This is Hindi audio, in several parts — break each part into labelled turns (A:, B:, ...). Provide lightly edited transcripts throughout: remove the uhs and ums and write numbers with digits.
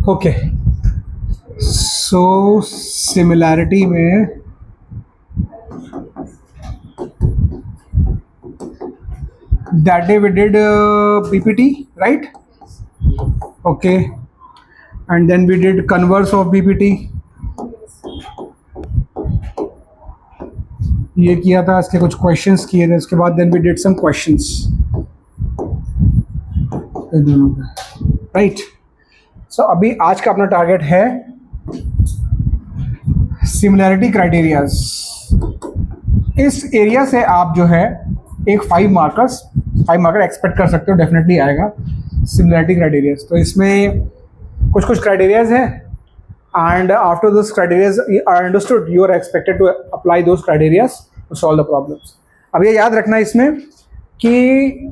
A: ओके, सो सिमिलैरिटी में that day we did BPT, right? Okay, and then we did converse of BPT. ये किया था, इसके कुछ क्वेश्चंस किए थे, उसके बाद then we did some questions. Right, so अभी आज का अपना टारगेट है सिमिलैरिटी क्राइटेरियाज। इस एरिया से आप जो है एक 5 मार्कर एक्सपेक्ट कर सकते हो, डेफिनेटली आएगा सिमिलैरिटी क्राइटेरियाज। तो इसमें कुछ कुछ क्राइटेरियाज हैं and after this criterias are understood you are expected to apply those criterias to solve the problems. अब ये याद रखना इसमें कि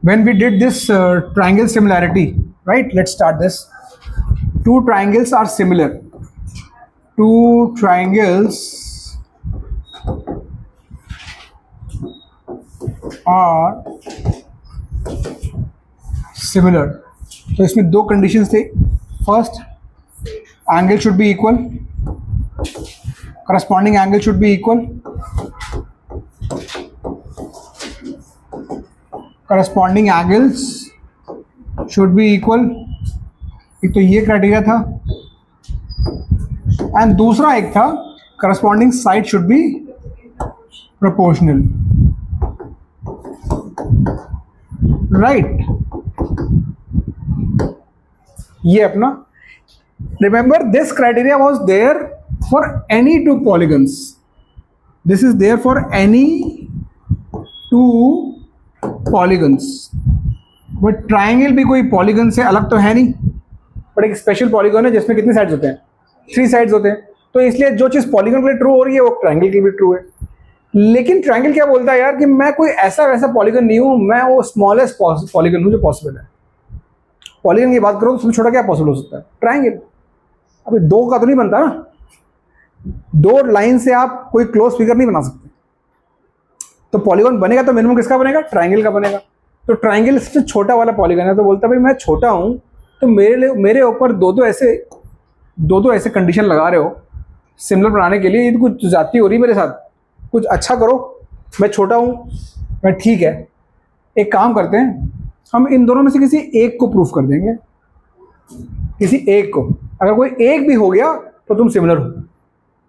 A: when we did this triangle similarity, right? Let's start this. Two triangles are similar. Two triangles are similar. तो इसमें दो conditions थे. First, angle should be equal. Corresponding angle should be equal. Corresponding angles should be equal. एक तो ये क्राइटेरिया था एंड दूसरा एक था corresponding side should be proportional, right. ये अपना remember this criteria was there for any two polygons, this is there for any two polygons. But triangle भी कोई पॉलीगन से अलग तो है नहीं, बट एक स्पेशल पॉलीगन है जिसमें कितने साइड्स होते हैं, 3 साइड्स होते हैं। तो इसलिए जो चीज़ पॉलीगन के लिए ट्रू हो रही है वो ट्राइंगल की भी ट्रू है। लेकिन ट्राइंगल क्या बोलता है यार कि मैं कोई ऐसा वैसा पॉलीगन नहीं हूँ, मैं वो स्मॉलेस्ट पॉलीगन हूँ जो पॉसिबल है। पॉलीगन की बात करो तो सबसे छोटा क्या पॉसिबल हो सकता है, ट्राइंगल। अभी 2 का तो नहीं बनता ना, 2 लाइन से आप कोई क्लोज फिगर नहीं बना सकते। तो पॉलीगन बनेगा तो मिनिमम किसका बनेगा, ट्राइंगल का बनेगा। तो ट्राइंगल सबसे छोटा वाला पॉलीगन है। तो बोलता भाई मैं छोटा हूँ तो मेरे ऊपर दो ऐसे कंडीशन लगा रहे हो सिमिलर बनाने के लिए, ये तो कुछ जाती हो रही मेरे साथ, कुछ अच्छा करो। मैं छोटा हूँ, मैं ठीक है, एक काम करते हैं हम इन दोनों में से किसी एक को प्रूफ कर देंगे, किसी एक को। अगर कोई एक भी हो गया तो तुम सिमिलर हो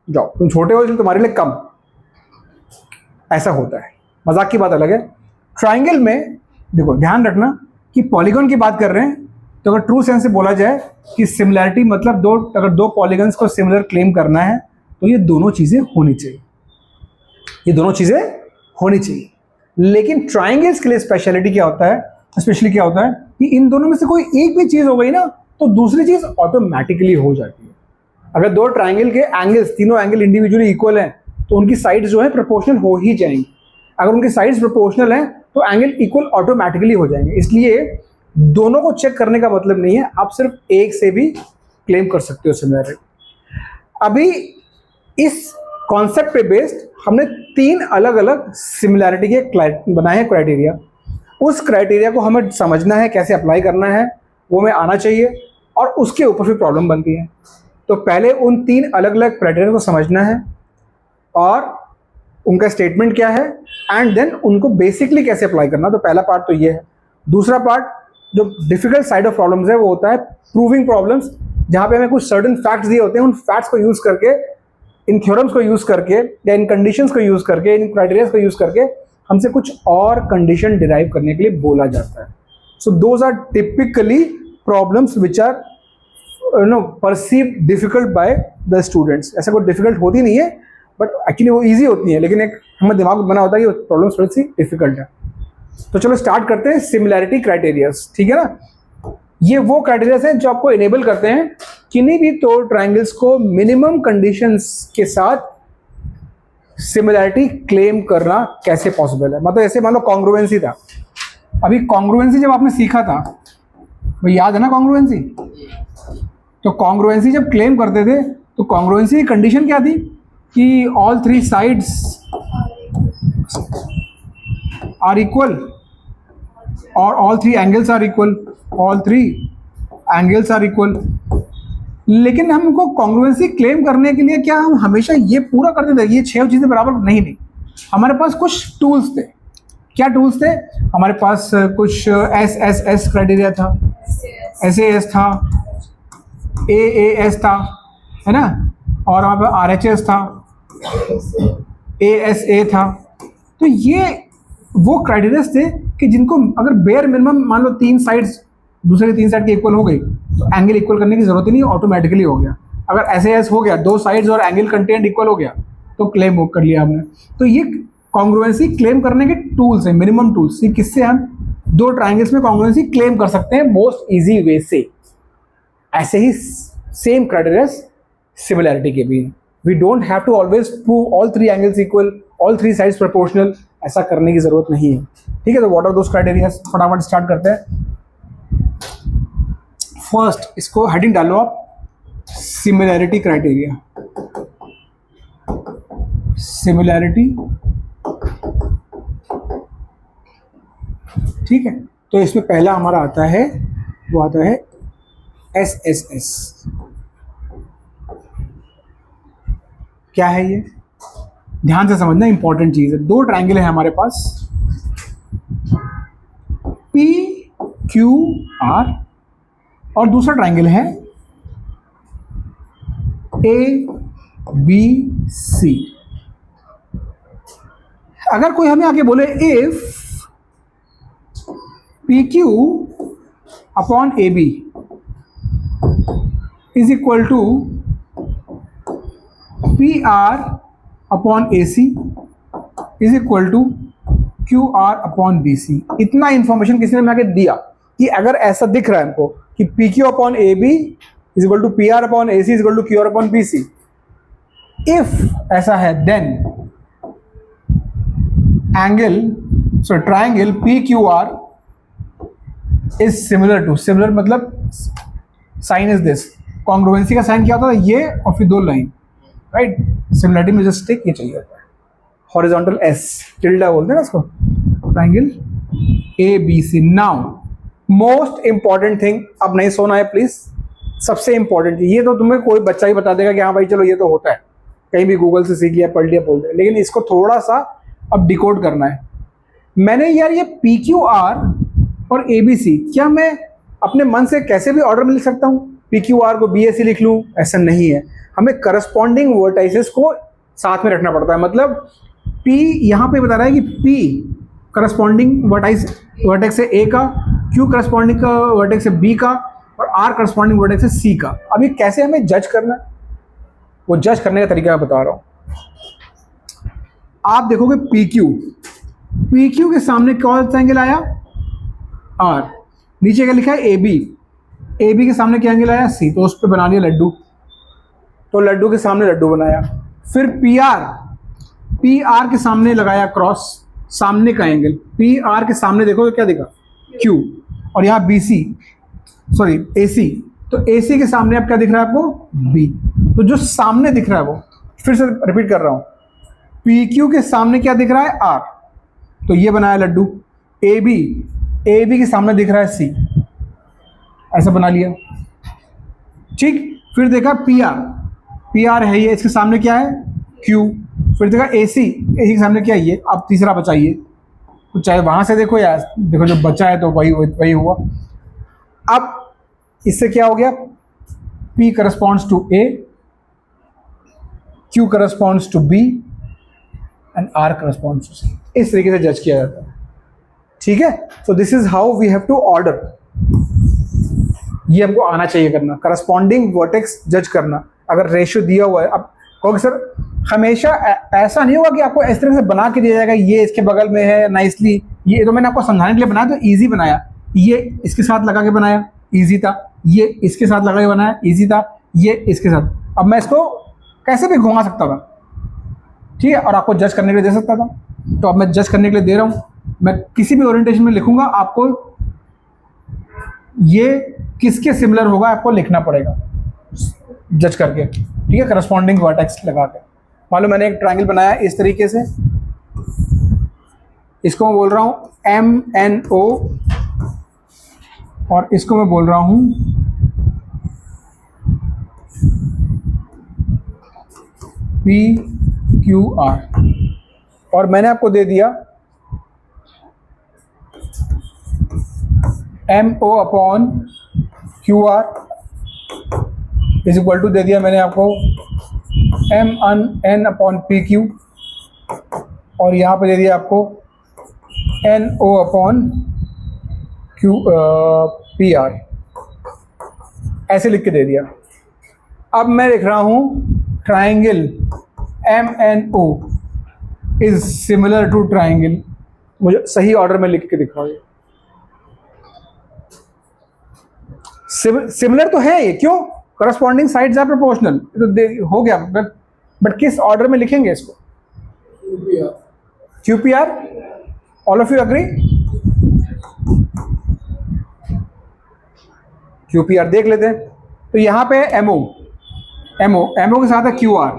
A: जाओ, तुम छोटे हो इसलिए तुम्हारे लिए कम, ऐसा होता है। मजाक की बात अलग है। ट्राइंगल में देखो ध्यान रखना कि पॉलीगन की बात कर रहे हैं तो अगर ट्रू सेंस से बोला जाए कि सिमिलैरिटी मतलब अगर दो पॉलीगन्स को सिमिलर क्लेम करना है तो ये दोनों चीजें होनी चाहिए, ये दोनों चीजें होनी चाहिए। लेकिन ट्राइंगल्स के लिए स्पेशलिटी क्या होता है, स्पेशली क्या होता है कि इन दोनों में से कोई एक भी चीज हो गई ना तो दूसरी चीज ऑटोमेटिकली हो जाती है। अगर 2 ट्राइंगल के एंगल्स, तीनों एंगल इंडिविजुअली इक्वल हैं तो उनकी साइड्स जो है प्रोपोर्शनल हो ही जाएंगी। अगर उनकी साइड्स प्रोपोर्शनल हैं तो एंगल इक्वल ऑटोमेटिकली हो जाएंगे। इसलिए दोनों को चेक करने का मतलब नहीं है, आप सिर्फ एक से भी क्लेम कर सकते हो सिमिलैरिटी। अभी इस कॉन्सेप्ट पे बेस्ड हमने 3 अलग अलग सिमिलैरिटी के बनाए हैं क्राइटेरिया। उस क्राइटेरिया को हमें समझना है, कैसे अप्लाई करना है वो हमें आना चाहिए, और उसके ऊपर फिर प्रॉब्लम बनती है। तो पहले उन 3 अलग अलग क्राइटेरिया को समझना है और उनका स्टेटमेंट क्या है, एंड देन उनको बेसिकली कैसे अप्लाई करना। तो पहला पार्ट तो ये है। दूसरा पार्ट जो डिफिकल्ट साइड ऑफ प्रॉब्लम्स है वो होता है प्रूविंग प्रॉब्लम्स, जहाँ पे हमें कुछ सर्टेन फैक्ट्स दिए होते हैं, उन फैक्ट्स को यूज करके, इन थ्योरम्स को यूज करके या इन कंडीशंस को यूज करके, इन क्राइटेरियाज को यूज करके हमसे कुछ और कंडीशन डिराइव करने के लिए बोला जाता है। So those are typically problems which are perceive difficult by the students. ऐसा कोई डिफिकल्ट होती नहीं है, बट एक्चुअली वो इजी होती है, लेकिन एक हमें दिमाग में बना होता है कि प्रॉब्लम थोड़ी सी डिफिकल्ट है। तो चलो स्टार्ट करते हैं सिमिलैरिटी क्राइटेरियाज, ठीक है ना। ये वो क्राइटेरियाज हैं जो आपको इनेबल करते हैं किन्हीं भी 2 ट्राइंगल्स को मिनिमम कंडीशंस के साथ सिमिलैरिटी क्लेम करना कैसे पॉसिबल है। मतलब ऐसे मान लो कॉन्ग्रुएंसी था। अभी कॉन्ग्रुएंसी जब आपने सीखा था, भाई याद है ना कॉन्ग्रुएंसी। तो कॉन्ग्रुएंसी जब क्लेम करते थे तो कॉन्ग्रुएंसी की कंडीशन क्या थी कि ऑल 3 साइड्स आर इक्वल, और all three angles are equal, all three angles are equal. लेकिन हमको कॉन्ग्रुएंसी क्लेम करने के लिए क्या हम हमेशा ये पूरा करते थे ये 6 चीज़ें बराबर? नहीं, हमारे पास कुछ टूल्स थे। क्या टूल्स थे हमारे पास? कुछ एस क्राइटेरिया था, SAS था, AAS था, है ना, और वहाँ पे RHS था, ASA था। तो ये वो क्राइटेरिया थे कि जिनको अगर बेयर मिनिमम मान लो 3 साइड्स दूसरे की 3 साइड की इक्वल हो गई तो एंगल इक्वल करने की जरूरत ही नहीं, ऑटोमेटिकली हो गया। अगर SAS हो गया, 2 साइड्स और एंगल कंटेंट इक्वल हो गया तो क्लेम कर लिया हमने। तो ये कॉन्ग्रुएंसी क्लेम करने के टूल्स हैं, मिनिमम टूल्स। ये किससे हम 2 ट्राइंगल्स में कॉन्ग्रुएंसी क्लेम कर सकते हैं मोस्ट इजी वे से। ऐसे ही सेम क्राइटेरिया सिमिलैरिटी के भी हैं। We don't have to always prove all 3 angles equal, all 3 sides proportional, ऐसा करने की जरूरत नहीं है। ठीक है, तो व्हाट आर दोस क्राइटेरिया? फटाफट स्टार्ट करते हैं। फर्स्ट, इसको हेडिंग डालो आप, सिमिलैरिटी क्राइटेरिया। सिमिलैरिटी, ठीक है। तो इसमें पहला हमारा आता है, वो आता है SSS। क्या है ये? ध्यान से समझना, इंपॉर्टेंट चीज है। 2 ट्राइंगल है हमारे पास, PQR, और दूसरा ट्राइंगल है ABC। अगर कोई हमें आके बोले if PQ upon AB is equal to PR upon AC is equal to QR upon BC, इतना इंफॉर्मेशन किसी ने हमें आके दिया कि अगर ऐसा दिख रहा है हमको कि PQ upon AB is equal to PR upon AC is equal to QR upon BC, if ऐसा है then triangle PQR is similar to, similar मतलब साइन इज दिस, कॉन्ग्रुएंसी का साइन क्या होता है? ये और फिर 2 लाइन, राइट। सिमिलरिटी में जस्ट टिक ये चाहिए होता है, हॉरिजॉन्टल S टिल्डा बोलते हैं ना इसको, triangle ABC। Now most important thing, अब नहीं सोना है प्लीज, सबसे इंपॉर्टेंट, ये तो तुम्हें कोई बच्चा ही बता देगा कि हाँ भाई चलो ये तो होता है, कहीं भी गूगल से सीख लिया, पढ़ लिया, बोल दिया, लेकिन इसको थोड़ा सा अब डिकोड करना है। मैंने यार ये PQR और ABC क्या मैं अपने मन से कैसे भी ऑर्डर में लिख सकता हूँ? PQR को BAC लिख लूँ? ऐसा नहीं है, हमें करस्पॉन्डिंग वर्टाइसेस को साथ में रखना पड़ता है। मतलब P यहाँ पे बता रहा है कि P करस्पॉन्डिंग वर्टेक्स से A का, Q करस्पॉन्डिंग वर्टेक्स से B का, और R करस्पॉन्डिंग वर्टेक्स से C का। अब ये कैसे हमें जज करना है, वो जज करने का तरीका मैं बता रहा हूँ। आप देखोगे PQ के सामने कौन सा एंगल आया? R। नीचे क्या लिखा है? AB के सामने क्या एंगल आया? C। तो उस पर बना लिया लड्डू, तो लड्डू के सामने लड्डू बनाया। फिर PR के सामने लगाया क्रॉस, सामने का एंगल। PR के सामने देखो तो क्या दिखा? Q। और यहाँ AC, तो AC के सामने अब क्या दिख रहा है आपको? B। तो जो सामने दिख रहा है वो, फिर से रिपीट कर रहा हूँ, PQ के सामने क्या दिख रहा है? R। तो ये बनाया लड्डू। AB के सामने दिख रहा है C, ऐसा बना लिया, ठीक। फिर देखा PR है ये, इसके सामने क्या है? Q। फिर देखा AC के सामने क्या है? ये। अब तीसरा बचा ये, तो चाहे वहां से देखो या देखो, जो बचा है तो वही हुआ। अब इससे क्या हो गया? P corresponds to A, Q corresponds to B and R corresponds to C। इस तरीके से जज किया जाता है, ठीक है। So this is how we have to order, ये हमको आना चाहिए करना, करस्पॉन्डिंग वर्टेक्स जज करना। अगर रेशियो दिया हुआ है, अब कहोगे सर हमेशा ऐसा नहीं होगा कि आपको इस तरह से बना के दिया जाएगा, ये इसके बगल में है नाइसली, ये तो मैंने आपको समझाने के लिए बनाया, तो ईजी बनाया। ये इसके साथ लगा के बनाया, ईजी था। ये इसके साथ लगा के बनाया, ईजी था। ये इसके साथ, अब मैं इसको कैसे भी घुमा सकता था, ठीक है, और आपको जज करने के लिए दे सकता था। तो अब मैं जज करने के लिए दे रहा हूँ, मैं किसी भी ओरिएंटेशन में लिखूंगा, आपको ये किसके सिमिलर होगा आपको लिखना पड़ेगा जज करके, ठीक है, करस्पॉन्डिंग वर्टेक्स लगा के। मान लो मैंने एक ट्रायंगल बनाया इस तरीके से, इसको मैं बोल रहा हूँ MNO और इसको मैं बोल रहा हूँ PQR और मैंने आपको दे दिया MO upon QR is equal to दे दिया मैंने आपको MN अपॉन PQ और यहाँ पे दे दिया आपको NO अपॉन PR ऐसे लिख के दे दिया। अब मैं लिख रहा हूँ triangle MNO is similar to triangle, मुझे सही ऑर्डर में लिख के दिखाओ। सिमिलर तो है ये, क्यों? करस्पॉन्डिंग साइड्स आर प्रोपोर्शनल, तो हो गया, बट किस ऑर्डर में लिखेंगे इसको? QPR। All of you agree? QPR देख लेते हैं। तो यहाँ पे MO के साथ है QR,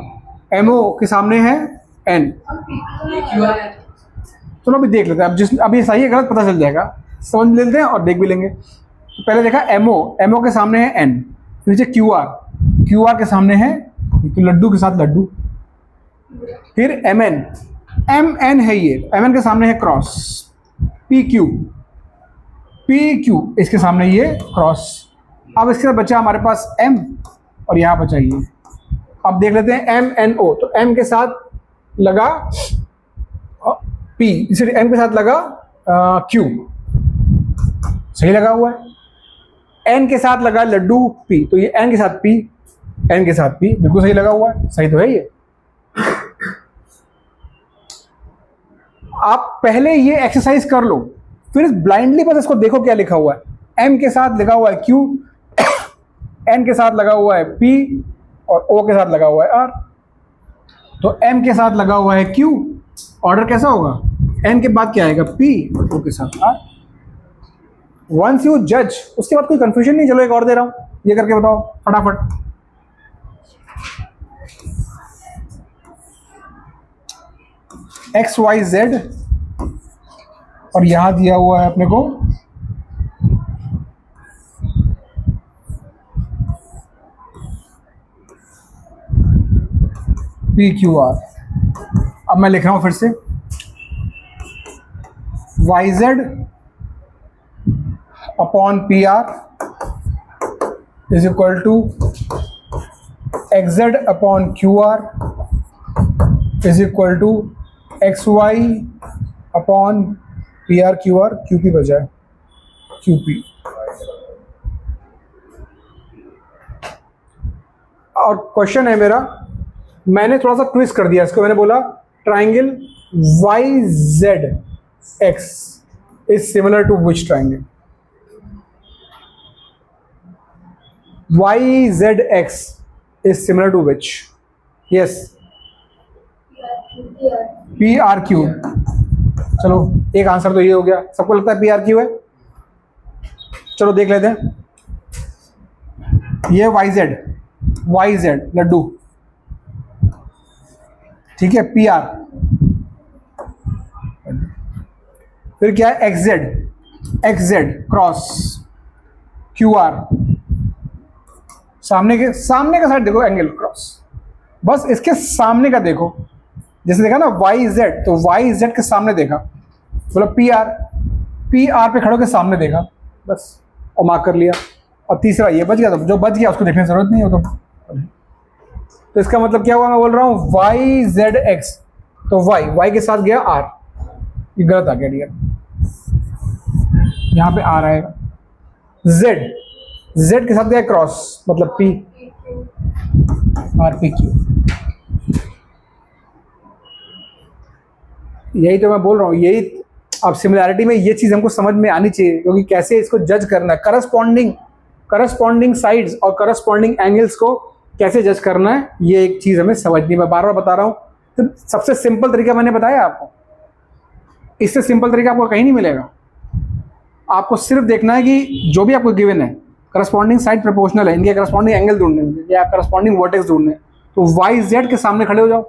A: MO के सामने है N। चलो अभी देख लेते हैं, अब ये सही है गलत पता चल जाएगा, समझ लेते हैं और देख भी लेंगे। तो पहले देखा MO के सामने है N, नीचे QR के सामने है तो लड्डू के साथ लड्डू, फिर MN है ये, MN के सामने है क्रॉस, PQ इसके सामने ये क्रॉस। अब इसके साथ बचा हमारे पास M और यहाँ बचा ये। अब देख लेते हैं MNO, तो M के साथ लगा P, इसलिए M के साथ लगा Q, सही लगा हुआ है। N के साथ लगा लड्डू P, तो ये N के साथ P, N के साथ P, बिल्कुल सही लगा हुआ है, सही तो है ये। आप पहले ये एक्सरसाइज कर लो, फिर ब्लाइंडली बस इसको देखो क्या लिखा हुआ है। M के साथ लगा हुआ है Q, N के साथ लगा हुआ है P और O के साथ लगा हुआ है R। तो M के साथ लगा हुआ है Q, ऑर्डर कैसा होगा? N के बाद क्या आएगा? P और O के साथ R। वंस यू जज, उसके बाद कोई कंफ्यूजन नहीं। चलो एक और दे रहा हूं, ये करके बताओ फटाफट। XYZ और यहां दिया हुआ है अपने को PQR। अब मैं लिख रहा हूं फिर से, YZ upon PR is equal to XZ upon QR is equal to XY upon PR QR, QP बजाय QP। और क्वेश्चन है मेरा, मैंने थोड़ा सा ट्विस्ट कर दिया इसको, मैंने बोला triangle YZX is similar to which triangle? YZX is similar to which? Yes, PRQ। चलो एक आंसर तो ये हो गया, सबको लगता है PRQ है। चलो देख लेते हैं, ये YZ लड्डू, ठीक है, PR। फिर क्या है? XZ क्रॉस QR, सामने का साइड देखो, एंगल क्रॉस, बस इसके सामने का देखो। जैसे देखा ना YZ, तो YZ के सामने देखा, बोला PR पे खड़े के सामने देखा, बस और मार्क कर लिया। और तीसरा ये बच गया, तो जो बच गया उसको देखने की जरूरत नहीं हो। तो इसका मतलब क्या हुआ? मैं बोल रहा हूँ YZX, तो Y के साथ गया R, ये गलत आ गया डियर, यहाँ पे R आएगा। Z के साथ गया क्रॉस, मतलब P, RPQ। यही तो मैं बोल रहा हूँ, यही अब सिमिलैरिटी में ये चीज़ हमको समझ में आनी चाहिए, क्योंकि कैसे इसको जज करना है, करस्पॉन्डिंग साइड्स और करस्पॉन्डिंग एंगल्स को कैसे जज करना है, ये एक चीज़ हमें समझनी। मैं बार बार बता रहा हूँ, तो सबसे सिंपल तरीका मैंने बताया आपको, इससे सिंपल तरीका आपको कहीं नहीं मिलेगा। आपको सिर्फ देखना है कि जो भी आपको गिवन है, करस्पॉन्डिंग साइड प्रोपोर्शनल है, इनके करस्पॉन्डिंग एंगल ढूंढने हैं या करस्पॉन्डिंग वर्टेक्स ढूंढने हैं, तो YZ के सामने खड़े हो जाओ।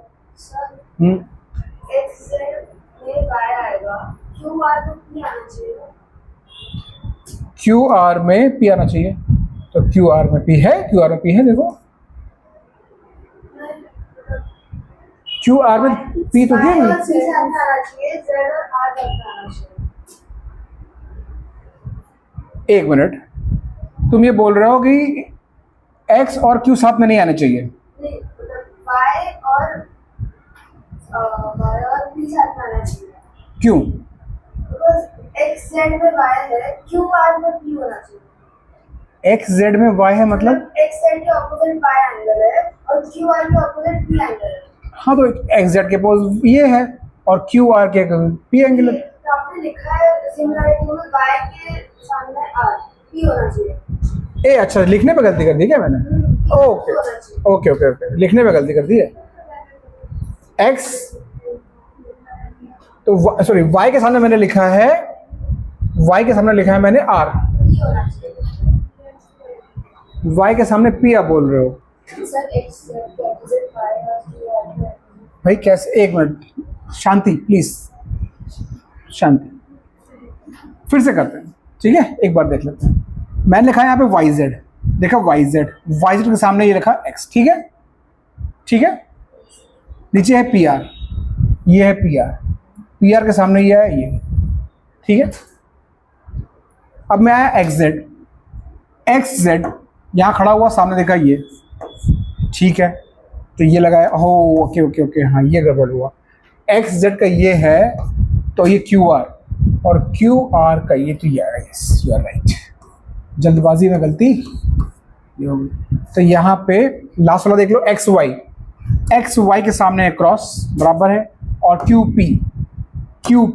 B: क्यू आर में पी आना चाहिए।
A: क्यू आर में पी आना चाहिए, तो क्यू आर में पी है, क्यू आर में पी है, देखो क्यू आर में पी तो है नहीं।
B: सी साथ में आना चाहिए, जेड और आर साथ में आना चाहिए।
A: एक मिनट, तुम ये बोल रहे हो कि एक्स और क्यू साथ में नहीं आने चाहिए?
B: नहीं, मतलब वाई और पी साथ में आना चाहिए।
A: क्यों?
B: बिकॉज एक्स जेड में वाई है, क्यू आर में पी होना चाहिए।
A: एक्स जेड में वाई है मतलब?
B: एक्स जेड के ऑपोजिट वाई एंगल है और क्यू आर के ऑपोजिट पी एंगल है।
A: हाँ, तो एक्स जेड के पोज ये है और क्यू आर के पी एंगल है।
B: तो आपने लिखा है सिमिलरिटी में वाई के सामने आर पी होना चाहिए।
A: ए अच्छा, लिखने पे गलती कर दी क्या मैंने? ओके ओके ओके ओके, लिखने पे गलती कर दी है। एक्स तो सॉरी, वाई के सामने मैंने लिखा है, वाई के सामने लिखा है मैंने आर,
B: पी होना चाहिए।
A: वाई के सामने पी आप बोल रहे हो?
B: सर एक्स जेड के ऑपोजिट वाई और क्यू आर में।
A: भाई कैसे, एक मिनट शांति प्लीज, शांति, फिर से करते हैं, ठीक है? एक बार देख लेते हैं। मैंने लिखा है यहाँ पे वाई जेड, देखा वाई जेड, वाई जेड के सामने ये लिखा एक्स, ठीक है? ठीक है, नीचे है पी आर, ये है पी आर, पी आर के सामने ये है ये, ठीक है? अब मैं आया एक्स जेड, एक्स जेड यहाँ खड़ा हुआ, सामने देखा ये, ठीक है? तो ये लगाया, हो ओके ओके ओके, हाँ ये गड़बड़ हुआ। एक्स जेड का ये है तो ये क्यू आर, और क्यू आर का ये तो ये, यस यू आर राइट, जल्दबाजी में गलती ये हो गई। तो यहाँ पे लास्ट वाला देख लो, एक्स वाई, एक्स वाई के सामने क्रॉस बराबर है, और क्यू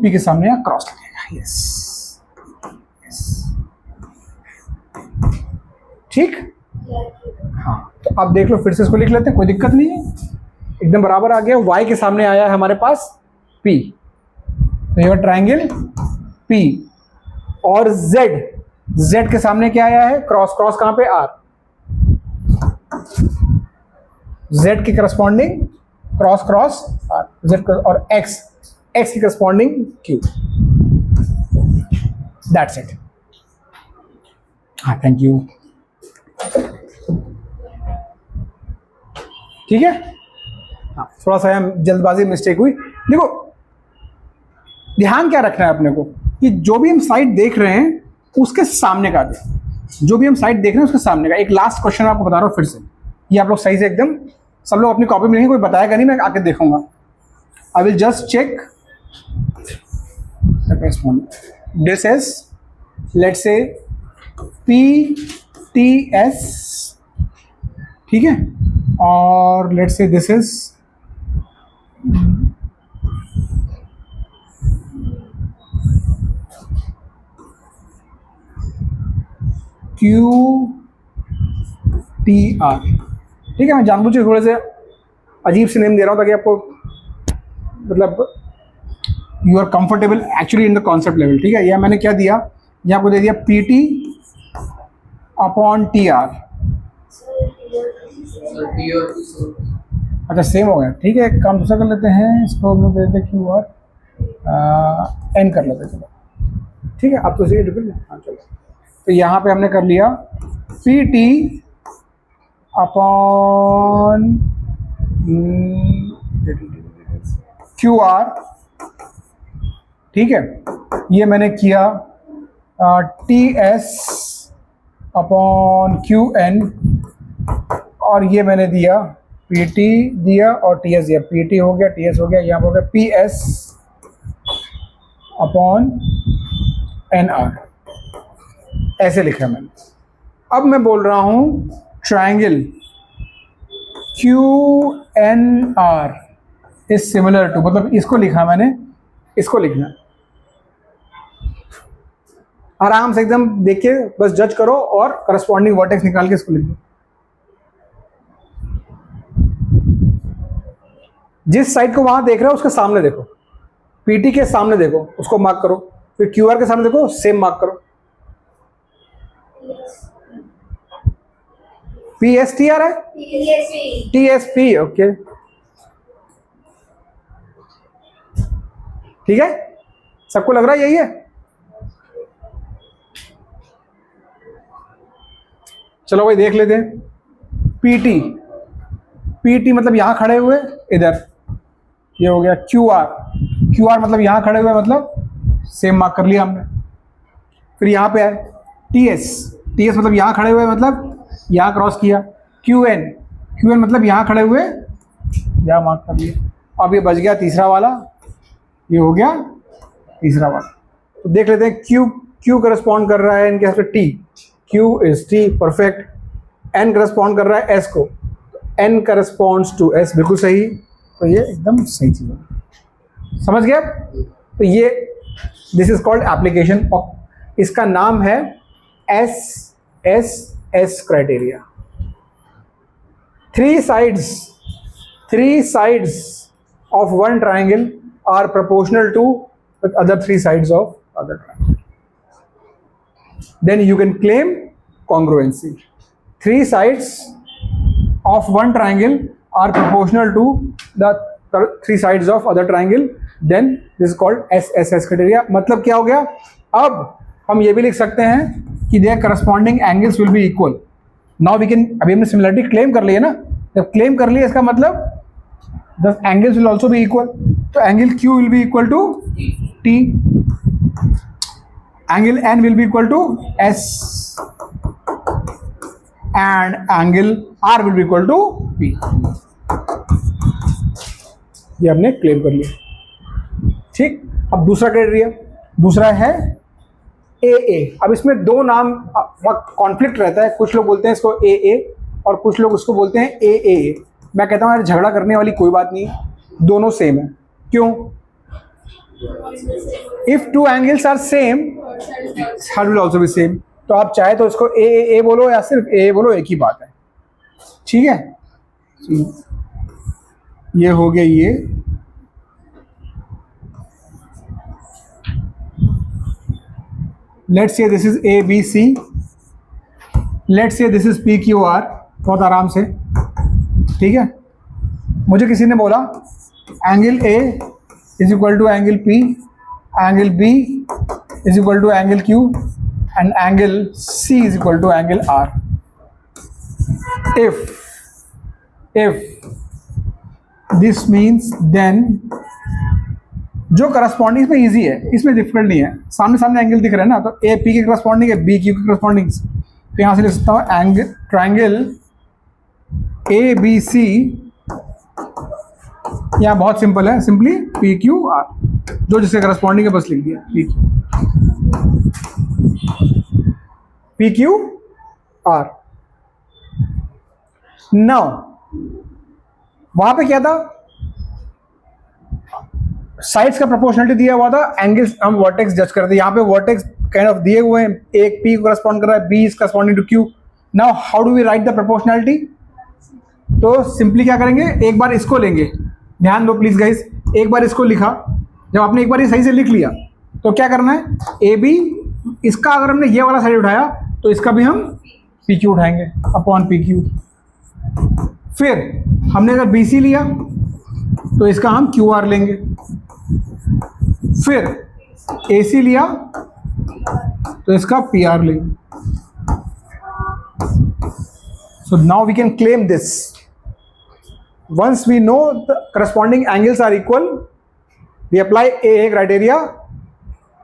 A: पी के सामने क्रॉस लगेगा, यस यस, ठीक? हाँ, तो अब देख लो, फिर से इसको लिख लेते हैं, कोई दिक्कत नहीं है, एकदम बराबर आ गया। y के सामने आया है हमारे पास p, तो ये ट्रायंगल p, और z के सामने क्या आया है? क्रॉस, क्रॉस कहाँ पे? r, z के corresponding cross cross r, z और x की करस्पॉन्डिंग q, दैट्स इट। हाँ थैंक यू, ठीक है? हाँ, थोड़ा सा जल्दबाजी मिस्टेक हुई। देखो, ध्यान क्या रखना है अपने को कि जो भी हम साइड देख रहे हैं उसके सामने का दे, जो भी हम साइड देख रहे हैं उसके सामने का। एक लास्ट क्वेश्चन आपको बता रहा हूँ फिर से, ये आप लोग सही से एकदम सब लोग अपनी कॉपी में लिखेंगे, कोई बताएगा नहीं, मैं आके देखूंगा। I will just check this is, let's say PTS, ठीक है? और let's say this is QTR, ठीक है? मैं जानबूझ के थोड़े से अजीब से नेम दे रहा हूँ ताकि आपको मतलब you are comfortable actually in the concept level, ठीक है? या मैंने क्या दिया, ये आपको दे दिया PT अपॉन TR। अच्छा सेम हो गया, ठीक है? एक काम दूसरा कर लेते हैं, इसको हम लोग दे देते QR N कर लेते हैं, चलो ठीक है? आप तो सही डिफरेंट, हाँ चलो। तो यहाँ पे हमने कर लिया PT अपॉन QR, ठीक है? ये मैंने किया TS अपॉन QN, और ये मैंने दिया PT दिया और TS दिया, PT हो गया, TS हो गया, यहाँ हो गया PS अपॉन NR, ऐसे लिखा है मैंने। अब मैं बोल रहा हूँ triangle QNR is similar to, मतलब इसको लिखा मैंने, इसको लिखना आराम से एकदम देख के बस जज करो और करस्पॉन्डिंग वर्टेक्स निकाल के इसको लिख दो। जिस साइड को वहां देख रहे हो उसके सामने देखो, PT के सामने देखो, उसको मार्क करो, फिर QR के सामने देखो, सेम मार्क करो। PSTR है, TSP, ओके ठीक है? सबको लग रहा है यही है? चलो भाई देख लेते हैं। पीटी, पीटी मतलब यहां खड़े हुए, इधर ये हो गया। क्यू आर, क्यू आर मतलब यहां खड़े हुए, मतलब सेम मार्क कर लिया हमने। फिर यहाँ पे आए टी एस, टी एस मतलब यहाँ खड़े हुए, मतलब यहाँ क्रॉस किया। क्यू एन, क्यू एन मतलब यहाँ खड़े हुए, यहाँ मार्क कर लिया। अब ये बच गया तीसरा वाला, ये हो गया तीसरा वाला। तो देख लेते हैं क्यू, क्यू करस्पॉन्ड कर रहा है इनके साथ T, Q is T, perfect. N correspond कर रहा है एस को, एन करस्पॉन्ड्स टू एस, बिल्कुल सही। तो ये एकदम सही चीज़ है, समझ गया? तो ये this is called application of, इसका नाम है S S S criteria. Three sides of one triangle are proportional to with other three sides of other triangle. Then you can claim congruency. Three sides of one triangle are proportional to the three sides of other triangle. Then this is called SSS criteria. मतलब क्या हो गया? अब हम ये भी लिख सकते हैं कि their corresponding angles will be equal. Now we can, अभी हमने सिमिलरिटी क्लेम कर ली है ना, जब क्लेम कर लिया इसका मतलब the angles will also be equal. तो angle Q will be equal to T, angle N will be equal to S, and angle R will be equal to P. ये हमने क्लेम कर लिया, ठीक। अब दूसरा क्राइटेरिया, दूसरा है AA। अब इसमें दो नाम कॉन्फ्लिक्ट रहता है, कुछ लोग बोलते हैं इसको AA और कुछ लोग उसको बोलते हैं AAA। मैं कहता हूँ यार झगड़ा करने वाली कोई बात नहीं, दोनों सेम है। क्यों? If two angles are same, third will also be same. तो आप चाहे तो इसको AAA बोलो या सिर्फ AA बोलो, एक ही बात है, ठीक है। ये हो गया ये। Let's say this is ABC, let's say this is PQR। बहुत आराम से, ठीक है। मुझे किसी ने बोला angle A is equal to angle P, angle B is equal to angle Q and angle C is equal to angle R। If this means then, जो करस्पॉन्डिंग इसमें ईजी है, इसमें डिफिकल्ट नहीं है, सामने सामने एंगल दिख रहे हैं ना, तो A P के करस्पॉन्डिंग है, B Q के करस्पॉन्डिंग। तो यहाँ से लिख सकता हूँ एंगल ट्राइंगल ABC, यहाँ बहुत सिंपल है, सिंपली PQR, जो जिसके करस्पॉन्डिंग है बस लिख दिया PQR। नाउ वहां पे क्या था, साइड्स का प्रोपोर्शनलिटी दिया हुआ था, एंगल्स हम वर्टेक्स जज करते हैं। यहाँ पे वर्टेक्स काइंड ऑफ दिए हुए हैं, एक P को करस्पॉन्ड कर रहा है, B is corresponding to Q। Now how do we write the proportionality? तो सिंपली क्या करेंगे, एक बार इसको लेंगे, ध्यान दो प्लीज गाइस, एक बार इसको लिखा, जब आपने एक बार ये सही से लिख लिया तो क्या करना है, AB, इसका अगर हमने ये वाला साइड उठाया तो इसका भी हम PQ उठाएंगे अपॉन PQ। फिर हमने अगर BC लिया तो इसका हम QR लेंगे। फिर AC लिया तो इसका PR लेंगे। So now we can claim this. Once we know the corresponding angles are equal, we apply AA criteria,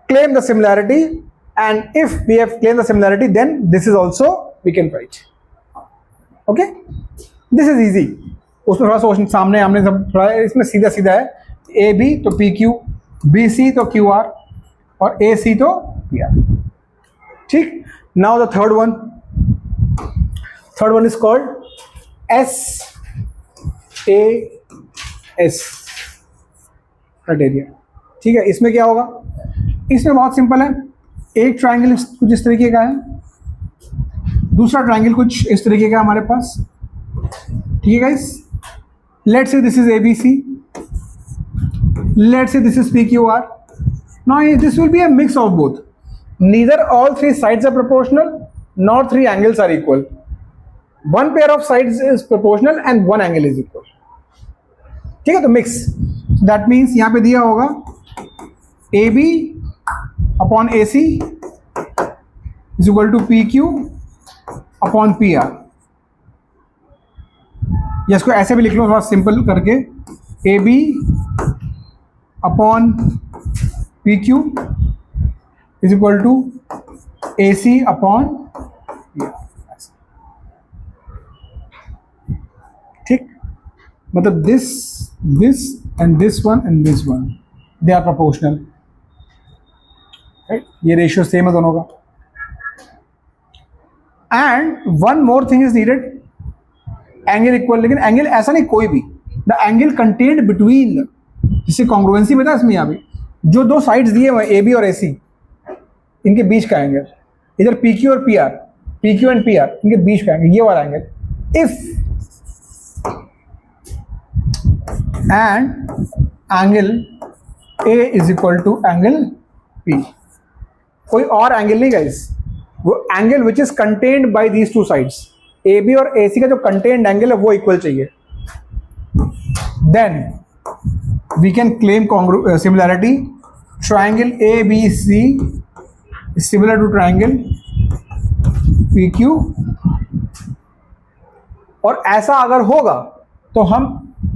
A: claim the similarity, and if we have claimed the similarity, then this is also we can write. Okay? This is easy. उसमें थोड़ा सा सामने हमने सब थोड़ा, इसमें सीधा सीधा है, AB तो PQ, BC तो QR और AC तो PR, ठीक। Now the third one is called SAS criteria, ठीक है। इसमें क्या होगा, इसमें बहुत सिंपल है, एक ट्राइंगल कुछ इस तरीके का है, दूसरा ट्राइंगल कुछ इस तरीके का हमारे पास, ठीक है guys. Let's say this is ABC, let's say this is PQR। Now this will be a mix of both, neither all three sides are proportional nor three angles are equal, one pair of sides is proportional and one angle is equal, ठीक है। तो मिक्स, दैट मीन्स यहाँ पे दिया होगा AB upon AC is equal to PQ upon PR, या इसको ऐसे भी लिख लो थोड़ा सिंपल करके, AB upon PQ is equal to AC upon PR। ठीक, मतलब this and this one they are proportional, right, ये रेशियो सेम है दोनों का। And one more thing is needed, angle equal, लेकिन एंगल ऐसा नहीं कोई भी, द एंगल कंटेन्ड बिटवीन, जिससे कॉन्ग्रुएंसी में था इसमें, यहाँ पे जो दो साइड्स दिए हुए हैं AB और AC, इनके बीच का एंगल, इधर PQ और PR, PQ एंड PR, इनके बीच का एंगल, ये वाला angle, if and angle A is equal to angle P, कोई और एंगल नहीं गाइस, वो angle which is contained by these two sides, AB और AC का जो कंटेन्ड एंगल है वो इक्वल चाहिए, then we can claim similarity, triangle ABC is similar to triangle PQ, और ऐसा अगर होगा तो हम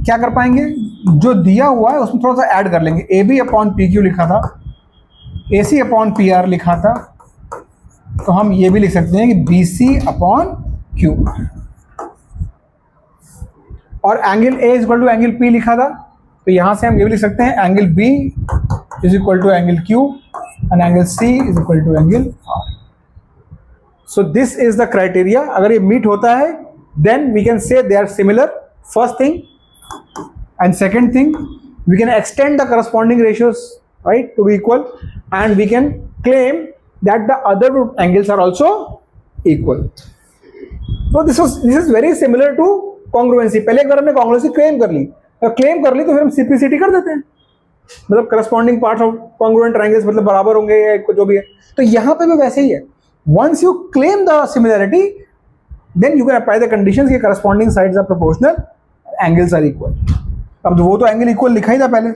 A: क्या कर पाएंगे, जो दिया हुआ है उसमें थोड़ा सा ऐड कर लेंगे, AB अपॉन PQ लिखा था, AC अपॉन PR लिखा था, तो हम ये भी लिख सकते हैं कि BC अपॉन Q, और angle A is equal to angle P लिखा था, तो यहाँ से हम ये भी लिख सकते हैं angle B is equal to angle Q and angle C is equal to angle R. So this is the criteria. अगर ये meet होता है, then we can say they are similar. First thing, and second thing, we can extend the corresponding ratios, right, to be equal, and we can claim that the other angles are also equal. So this is very similar to congruency. पहले एक बार हमने congruency claim कर ली, तो claim कर ली तो फिर हम CPCT कर देते हैं, मतलब corresponding parts of congruent triangles मतलब बराबर होंगे या जो भी है, तो यहाँ पे भी वैसे ही है, once you claim the similarity then you can apply the conditions कि corresponding sides are proportional, angles are equal. अब वो तो एंगल इक्वल लिखा ही था पहले,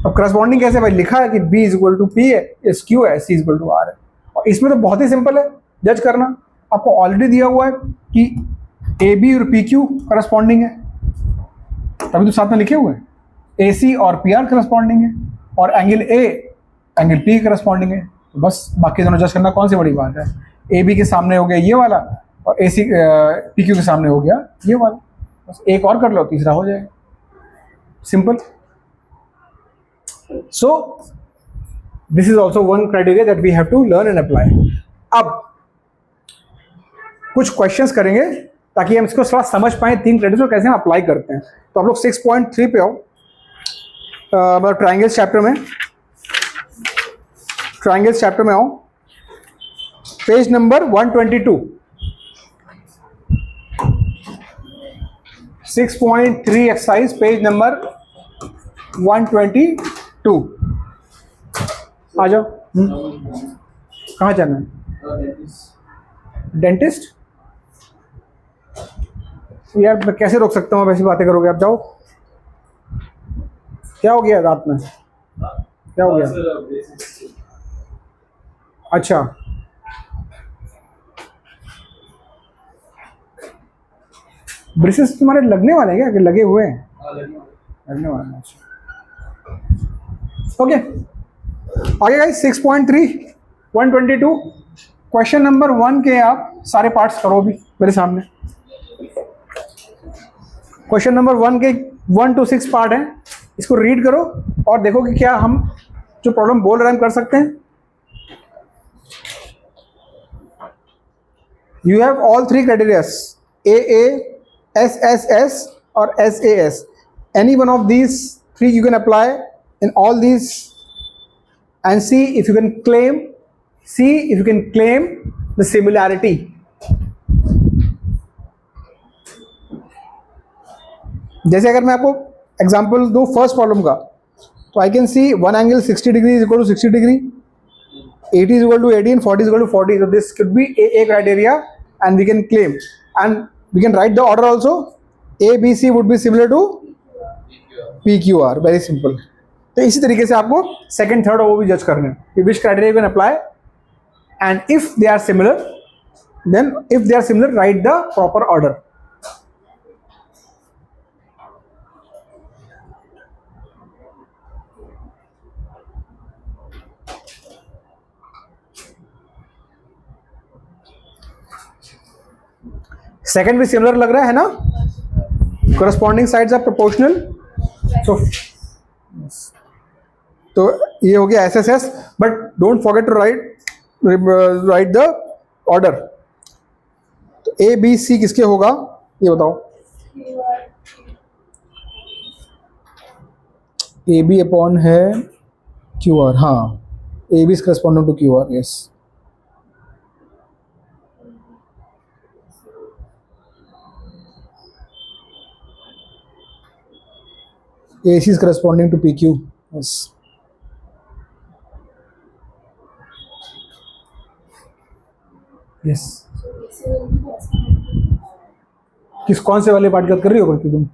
A: अब करस्पॉन्डिंग कैसे भाई, लिखा है कि B is equal to P है, S Q है, C is equal to R है, और इसमें तो बहुत ही सिंपल है जज करना, आपको ऑलरेडी दिया हुआ है कि AB और PQ करस्पॉन्डिंग है, तभी तो साथ में लिखे हुए हैं, AC और PR करस्पॉन्डिंग है, और angle A angle P corresponding है, तो बस बाकी दोनों जज करना कौन सी बड़ी बात है, AB के सामने हो गया ये वाला और AC PQ के सामने हो गया ये वाला, बस एक और कर लो तीसरा हो जाएगा, simple. So this is also one criteria that we have to learn and apply. अब कुछ क्वेश्चंस करेंगे ताकि हम इसको थोड़ा समझ पाए, तीन क्राइटेरिया कैसे हम अप्लाई करते हैं। तो आप लोग 6.3 पे आओ, मतलब ट्राइंगल्स चैप्टर में, ट्राइंगल्स चैप्टर में आओ, page number 122, 6.3 exercise, page number 122। आ जाओ। कहाँ जाना है? डेंटिस्ट? यार मैं कैसे रोक सकता हूँ, आप ऐसी बातें करोगे, आप जाओ। क्या हो गया दांत में? क्या हो गया? अच्छा, ब्रेसेस तुम्हारे लगने वाले हैं क्या, कि लगे हुए हैं? लगने वाले हैं। ओके, आगे गाइस 6.3 122 क्वेश्चन नंबर 1 के आप सारे पार्ट्स करो भी मेरे सामने। क्वेश्चन नंबर 1 के 1 to 6 पार्ट हैं, इसको रीड करो और देखो कि क्या हम जो प्रॉब्लम बोल रहे हैं हम कर सकते हैं। You have all 3 criterias, AA, SSS और SAS. Any one of these 3 you can apply in all these and see if you can claim the similarity. जैसे अगर मैं आपको एग्जांपल दूं फर्स्ट प्रॉब्लम का, तो I can see one angle 60 degree is equal to 60 degree, 80 is equal to 80 and 40 is equal to 40. So this could be AA criteria and we can claim, and we can write the order also. ABC would be similar to PQR, very simple. तो इसी तरीके से आपको सेकंड थर्ड वो भी जज करने हैं, which criteria can apply, and if they are similar, then if they are similar right the proper order. Second भी सिमिलर लग रहा है ना, corresponding sides are proportional. तो ये हो गया SSS, but don't forget to write the order. तो ABC किसके होगा ये बताओ. AB अपॉन है QR. हाँ, AB is corresponding to QR. yes. AC is corresponding to PQ. Yes. Yes. किस कौन से वाले पार्ट की बात कर रही हो तुम?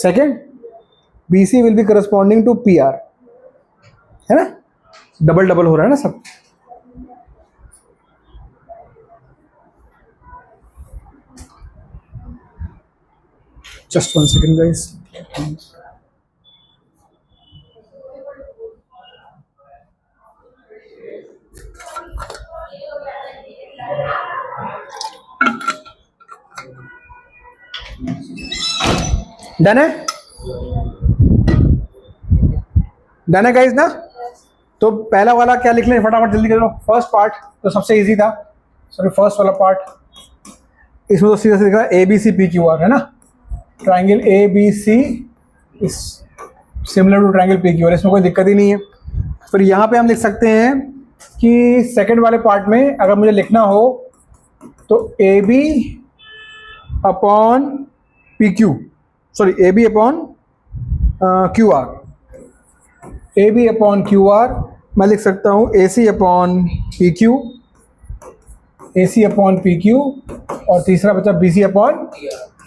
A: Second, BC will be corresponding to PR, है ना? डबल डबल हो रहा है ना सब. Just 1 second, guys. डन है? डन है गाइस ना? तो पहला वाला क्या लिख लें फटाफट जल्दी करो. फर्स्ट पार्ट तो सबसे इजी था, सॉरी फर्स्ट वाला पार्ट. इसमें तो सीधा सीधा ABC PQR है ना. Triangle ABC is similar to triangle PQR, इसमें कोई दिक्कत ही नहीं है. फिर यहाँ पे हम लिख सकते हैं कि सेकंड वाले पार्ट में अगर मुझे लिखना हो तो AB upon PQ, sorry AB upon QR. AB upon QR मैं लिख सकता हूँ AC upon PQ, AC upon PQ, और तीसरा बचा BC अपॉन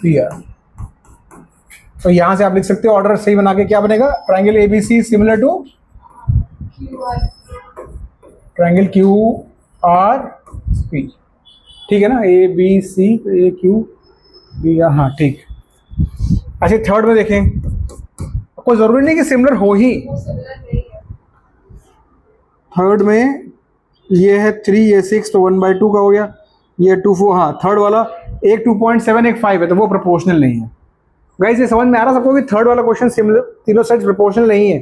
A: PR. तो यहाँ से आप लिख सकते हो ऑर्डर सही बना के क्या बनेगा. Triangle ABC similar to triangle QRP. ठीक है ना, ABC AQBR. हाँ ठीक. अच्छा थर्ड में देखें, कोई जरूरी नहीं कि सिमिलर हो ही. थर्ड में ये है 3 ये 6 तो 1/2 का हो गया. ये 2 4. हाँ थर्ड वाला एक 2.7 एक 5 है तो वो प्रोपोर्शनल नहीं है. गाइस ये समझ में आ रहा सबको कि थर्ड वाला क्वेश्चन सिमिलर, तीनों साइड्स प्रोपोर्शनल नहीं है,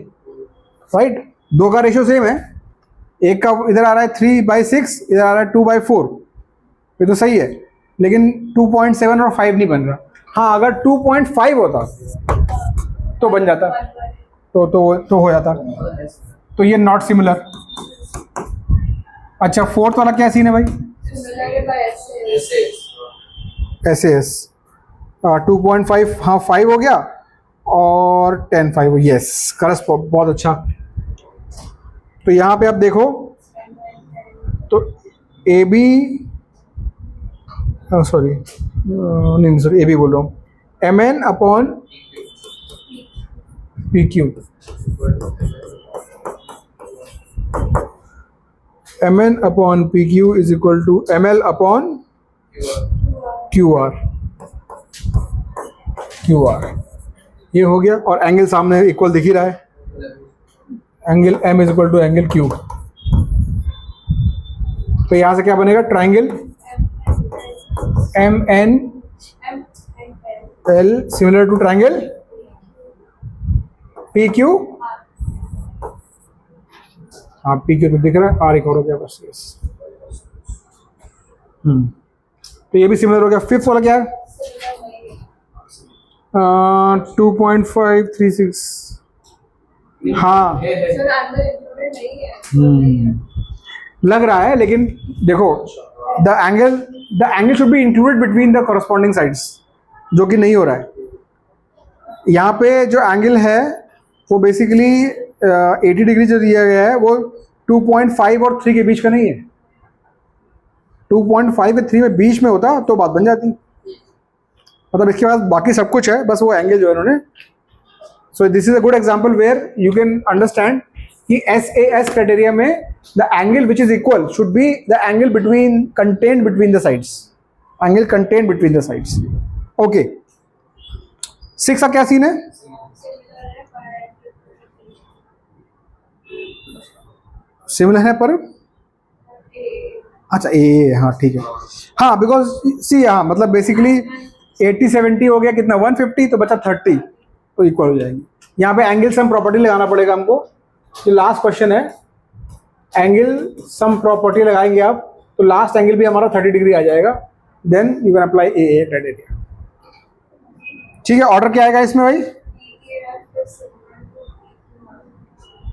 A: राइट. दो का रेशियो सेम है, एक का इधर आ रहा है 3/6, इधर आ रहा है 2/4, ये तो सही है. लेकिन 2.7 और 5 नहीं बन रहा. हाँ अगर 2.5 होता तो बन जाता, तो हो जाता. तो ये नॉट सिमिलर. अच्छा फोर्थ वाला क्या सीन है भाई? SAS 2.5. हाँ 5 हो गया और 10 5 हो. यस करस, बहुत अच्छा. तो यहाँ पे आप देखो तो AB, सॉरी नहीं सॉरी AB बोल रहा हूँ, MN upon PQ. MN upon PQ is equal to ML upon QR. ये हो गया और एंगल सामने इक्वल दिख ही रहा है. Angle M is equal to angle Q. तो यहाँ से क्या बनेगा? Triangle MNL similar to triangle PQ. हाँ PQ तो दिख रहा है, R रिकॉर्ड हो गया बस. यस. तो ये भी सिमिलर हो गया. फिफ्थ वाला क्या है? 2.536. हाँ लग रहा है, लेकिन देखो the angle should be included between the corresponding sides, जो कि नहीं हो रहा है. यहाँ पे जो एंगल है वो बेसिकली 80 डिग्री जो दिया गया है वो 2.5 और 3 के बीच का नहीं है. 2.5 और 3 में बीच में होता तो बात बन जाती. मतलब इसके बाद बाकी सब कुछ है, बस वो एंगल जो है उन्होंने so this is a good example where you can understand कि SAS क्राइटेरिया में the angle which is equal should be the angle between content between the sides, angle content between the sides. Okay, 6 का क्या सीन है? सिमिलर है पर अच्छा ए, हाँ ठीक है. हाँ बिकॉज सी, हाँ मतलब बेसिकली 80-70 हो गया, कितना 150, तो बचा 30, तो इक्वल हो जाएगी. यहाँ पे एंगल सम प्रॉपर्टी लगाना पड़ेगा हमको. ये लास्ट क्वेश्चन है, एंगल सम प्रॉपर्टी लगाएंगे आप, तो लास्ट एंगल भी हमारा 30 डिग्री आ जाएगा. Then you can apply a criteria. ठीक है, ऑर्डर क्या आएगा इसमें भाई?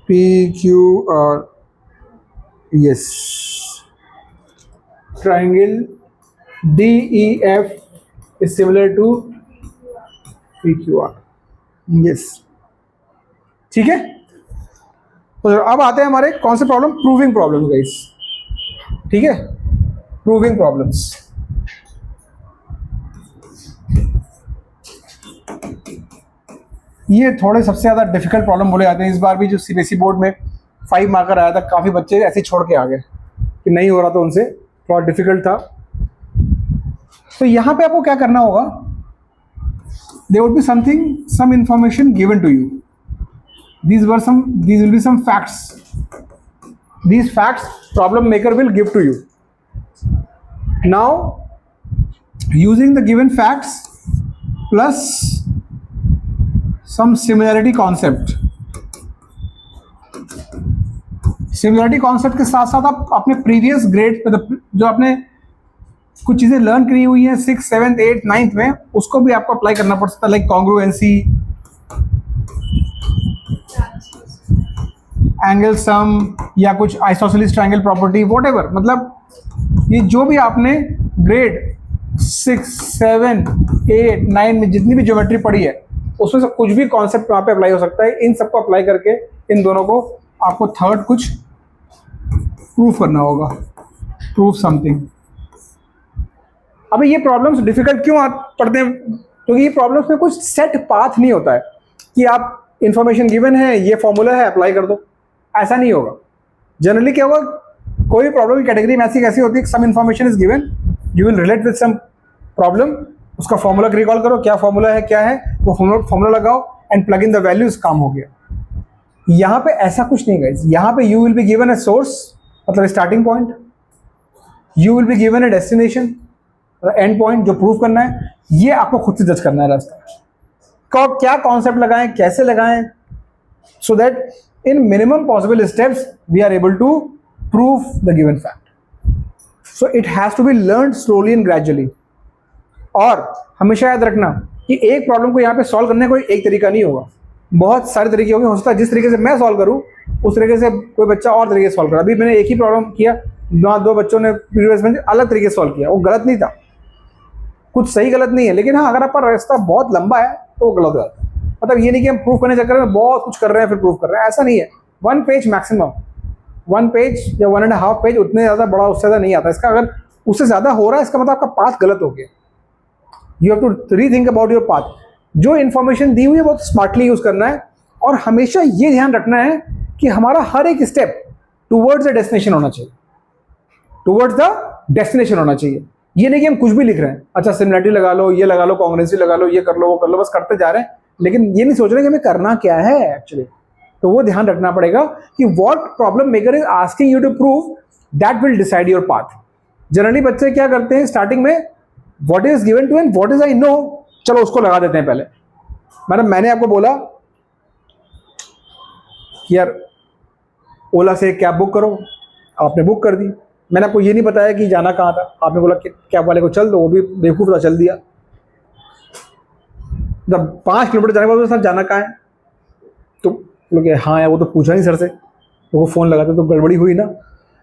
A: PQ और yes, triangle DEF is similar to PQR. Yes, ठीक है. तो अब आते हैं हमारे कौन से प्रॉब्लम? Proving problem guys. ठीक है, प्रूविंग प्रॉब्लम्स. ये थोड़े सबसे ज़्यादा डिफिकल्ट प्रॉब्लम बोले जाते हैं. इस बार भी जो CBSE बोर्ड में 5 मार्कर आया था, काफ़ी बच्चे ऐसे छोड़ के आ गए कि नहीं हो रहा, तो उनसे थोड़ा डिफिकल्ट था. तो यहाँ पे आपको क्या करना होगा? There would be something, some information given to you. these will be some facts. These facts problem maker will give to you. Now using the given facts plus some similarity concept. Similarity concept के साथ साथ आप अपने प्रीवियस ग्रेड जो आपने कुछ चीज़ें लर्न करी हुई हैं 6th 7th 8th 9th में, उसको भी आपको अप्लाई करना पड़ सकता है. लाइक कॉन्ग्रुएंसी, एंगल सम, या कुछ आइसोसेलेस ट्रायंगल प्रॉपर्टी, व्हाटएवर. मतलब ये जो भी आपने ग्रेड 6 7 8 9 में जितनी भी ज्योमेट्री पढ़ी है, उसमें से कुछ भी कॉन्सेप्ट वहाँ पे अप्लाई हो सकता है. इन सबको अप्लाई करके इन दोनों को आपको थर्ड कुछ प्रूफ करना होगा. Proof something. अभी ये प्रॉब्लम्स डिफिकल्ट क्यों पढ़ते हैं? क्योंकि ये प्रॉब्लम्स में कुछ सेट पाथ नहीं होता है कि आप इंफॉर्मेशन गिवन है, ये फॉर्मूला है, अप्लाई कर दो. ऐसा नहीं होगा. जनरली क्या होगा, कोई भी प्रॉब्लम की कैटेगरी में ऐसी कैसी होती है, some information is given, you will relate with some problem, उसका फॉर्मूला रिकॉल करो, क्या फॉर्मूला है, क्या है वो फॉर्मूला लगाओ and plug in the values, काम हो गया. यहाँ पे ऐसा कुछ नहीं गाइस. यहाँ पे you will be given a source, मतलब starting point, you will be given a destination, end point जो प्रूव करना है, ये आपको खुद से जज करना है रास्ता. क्या कॉन्सेप्ट लगाएं, कैसे लगाएं, so that in minimum possible steps we are able to prove the given fact. So it has to be learn slowly and gradually. और हमेशा याद रखना कि एक प्रॉब्लम को यहाँ पे सॉल्व करने का कोई एक तरीका नहीं होगा, बहुत सारे तरीके होंगे. हो सकता है जिस तरीके से मैं सॉल्व करूँ उस तरीके से कोई बच्चा और तरीके से सॉल्व करा. अभी मैंने एक ही प्रॉब्लम किया, 2 बच्चों ने प्रीवियस में अलग तरीके से सॉल्व किया, वो गलत नहीं था. कुछ सही गलत नहीं है, लेकिन हाँ अगर आपका रास्ता बहुत लंबा है तो वो गलत हो जाता है. मतलब ये नहीं कि हम प्रूव करने चक्कर में बहुत कुछ कर रहे हैं फिर प्रूव कर रहे हैं, ऐसा नहीं है. 1 पेज मैक्सिमम, 1 पेज या 1.5 पेज, उतने ज़्यादा बड़ा उससे ज़्यादा नहीं आता. इसका अगर उससे ज़्यादा हो रहा है, इसका मतलब आपका पाथ गलत हो गया. You have to rethink about your path. जो इन्फॉर्मेशन दी हुई है बहुत स्मार्टली यूज़ करना है, और हमेशा ये ध्यान रखना है कि हमारा हर एक स्टेप टूवर्ड्स द डेस्टिनेशन होना चाहिए, टूवर्ड्स द डेस्टिनेशन होना चाहिए. ये नहीं कि हम कुछ भी लिख रहे हैं, अच्छा सिमिलरिटी लगा लो, ये लगा लो, कॉन्ग्रुएंसी लगा लो, ये कर लो, वो कर लो, बस करते जा रहे हैं, लेकिन ये नहीं सोच रहे कि हमें करना क्या है एक्चुअली. तो वो ध्यान रखना पड़ेगा कि what problem maker is asking you to prove, that will decide your path. Generally बच्चे क्या करते हैं स्टार्टिंग में, what is given to and what is I know, चलो उसको लगा देते हैं पहले. मैडम मैंने आपको बोला कि यार ओला से कैब बुक करो, आपने बुक कर दी. मैंने आपको ये नहीं बताया कि जाना कहाँ था, आपने बोला कि कैब वाले को चल दो, वो भी बेवकूफ़ था, चल दिया. जब 5 किलोमीटर जाने के बाद सर जाना कहाँ है, तो लोग हाँ यार वो तो पूछा नहीं सर से, तो वो फ़ोन लगाते तो गड़बड़ी हुई ना.